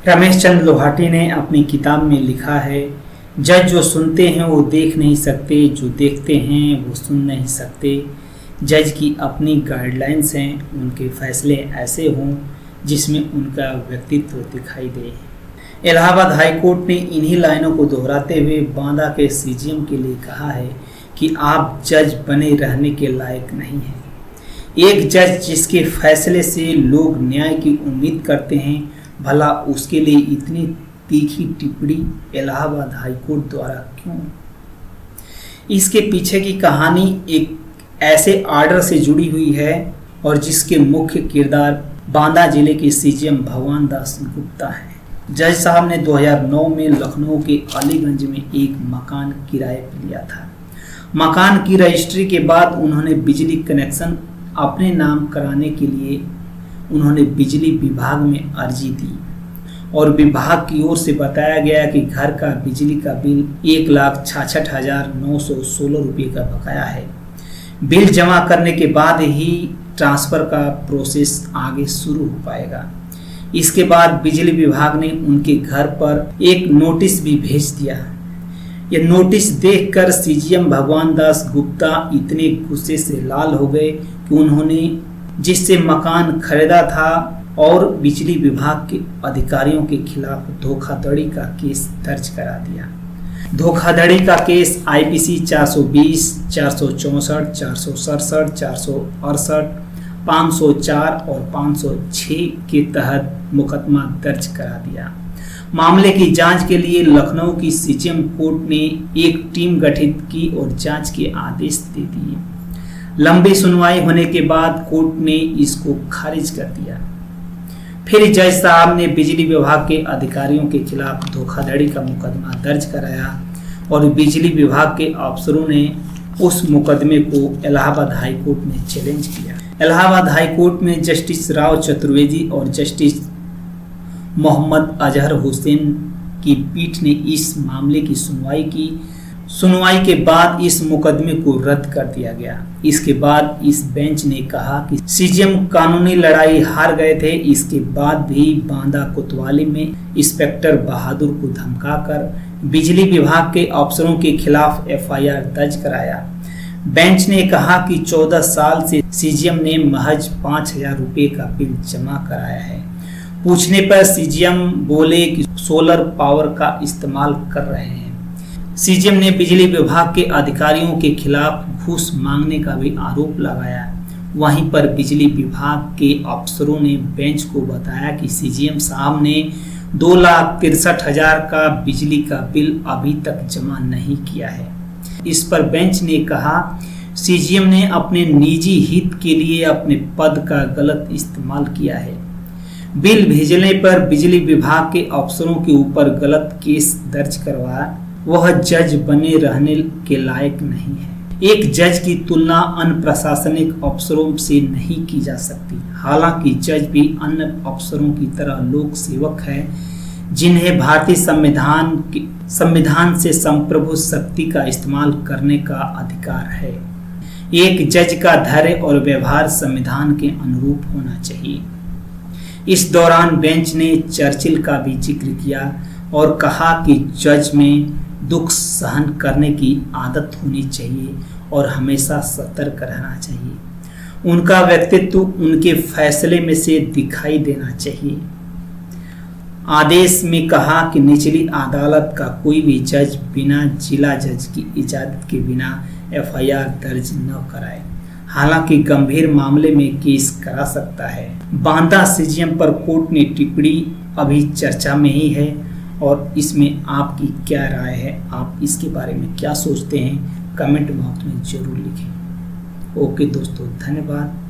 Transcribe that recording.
रमेश चंद्र लोहाटी ने अपनी किताब में लिखा है, जज जो सुनते हैं वो देख नहीं सकते, जो देखते हैं वो सुन नहीं सकते। जज की अपनी गाइडलाइंस हैं, उनके फैसले ऐसे हों जिसमें उनका व्यक्तित्व दिखाई दे। इलाहाबाद हाईकोर्ट ने इन्हीं लाइनों को दोहराते हुए बांदा के सीजीएम के लिए कहा है कि आप जज बने रहने के लायक नहीं हैं। एक जज जिसके फैसले से लोग न्याय की उम्मीद करते हैं, भला उसके लिए इतनी तीखी टिप्पणी इलाहाबाद हाईकोर्ट द्वारा क्यों? इसके पीछे की कहानी एक ऐसे आर्डर से जुड़ी हुई है और जिसके मुख्य किरदार बांदा जिले के सीजीएम भगवान दास गुप्ता है। जज साहब ने 2009 में लखनऊ के अलीगंज में एक मकान किराए पर लिया था। मकान की रजिस्ट्री के बाद उन्होंने बिजली कनेक्शन अपने नाम कराने के लिए उन्होंने बिजली विभाग में अर्जी दी और विभाग की ओर से बताया गया कि घर का बिजली का बिल 1,66,916 रुपये का बकाया है। बिल जमा करने के बाद ही ट्रांसफ़र का प्रोसेस आगे शुरू हो पाएगा। इसके बाद बिजली विभाग ने उनके घर पर एक नोटिस भी भेज दिया। यह नोटिस देखकर सीजीएम भगवान दास गुप्ता इतने गुस्से से लाल हो गए कि उन्होंने जिससे मकान खरीदा था और बिजली विभाग के अधिकारियों के खिलाफ धोखाधड़ी का केस दर्ज करा दिया। धोखाधड़ी का केस आईपीसी 420, 464, 467, 468, 504 और 506 के तहत मुकदमा दर्ज करा दिया। मामले की जांच के लिए लखनऊ की सीजीएम कोर्ट ने एक टीम गठित की और जांच के आदेश दे दिए। लंबी सुनवाई होने के बाद कोर्ट ने इसको खारिज कर दिया। फिर जज साहब ने बिजली विभाग के अधिकारियों के खिलाफ धोखाधड़ी का मुकदमा दर्ज कराया और बिजली विभाग के अफसरों ने उस मुकदमे को इलाहाबाद हाईकोर्ट में चैलेंज किया। इलाहाबाद हाईकोर्ट में जस्टिस राव चतुर्वेदी और जस्टिस मोहम्मद अजहर हुसैन की पीठ ने इस मामले की सुनवाई की। सुनवाई के बाद इस मुकदमे को रद्द कर दिया गया। इसके बाद इस बेंच ने कहा कि सीजीएम कानूनी लड़ाई हार गए थे। इसके बाद भी बांदा कोतवाली में इंस्पेक्टर बहादुर को धमकाकर बिजली विभाग के अफसरों के खिलाफ एफआईआर दर्ज कराया। बेंच ने कहा कि 14 साल से सीजीएम ने महज 5,000 रुपये का बिल जमा कराया है। पूछने पर सीजीएम बोले कि सोलर पावर का इस्तेमाल कर रहे हैं। सीजीएम ने बिजली विभाग के अधिकारियों के खिलाफ घूस मांगने का भी आरोप लगाया। वहीं पर बिजली विभाग के अफसरों ने बेंच को बताया कि सीजीएम साहब ने 2,63,000 का बिजली का बिल अभी तक जमा नहीं किया है। इस पर बेंच ने कहा, सीजीएम ने अपने निजी हित के लिए अपने पद का गलत इस्तेमाल किया है। बिल भेजने पर बिजली विभाग के अफसरों के ऊपर गलत केस दर्ज करवाया। वह जज बने रहने के लायक नहीं है। एक जज की तुलना अन्य प्रशासनिक अफसरों से नहीं की जा सकती। हालांकि जज भी अन्य अफसरों की तरह लोक सेवक है, जिन्हें भारतीय संविधान से संप्रभु शक्ति का इस्तेमाल करने का अधिकार है। एक जज का धैर्य और व्यवहार संविधान के अनुरूप होना चाहिए। इस दौरान बेंच ने चर्चिल का भी जिक्र किया और कहा कि जज में दुख सहन करने की आदत होनी चाहिए और हमेशा सतर्क रहना चाहिए। उनका व्यक्तित्व उनके फैसले में से दिखाई देना चाहिए। आदेश में कहा कि निचली अदालत का कोई भी जज बिना जिला जज की इजाजत के बिना एफआईआर दर्ज न कराए। हालांकि गंभीर मामले में केस करा सकता है। बांदा सीजीएम पर कोर्ट ने टिप्पणी अभी चर्चा में ही है और इसमें आपकी क्या राय है? आप इसके बारे में क्या सोचते हैं? कमेंट बॉक्स में जरूर लिखें। ओके दोस्तों, धन्यवाद।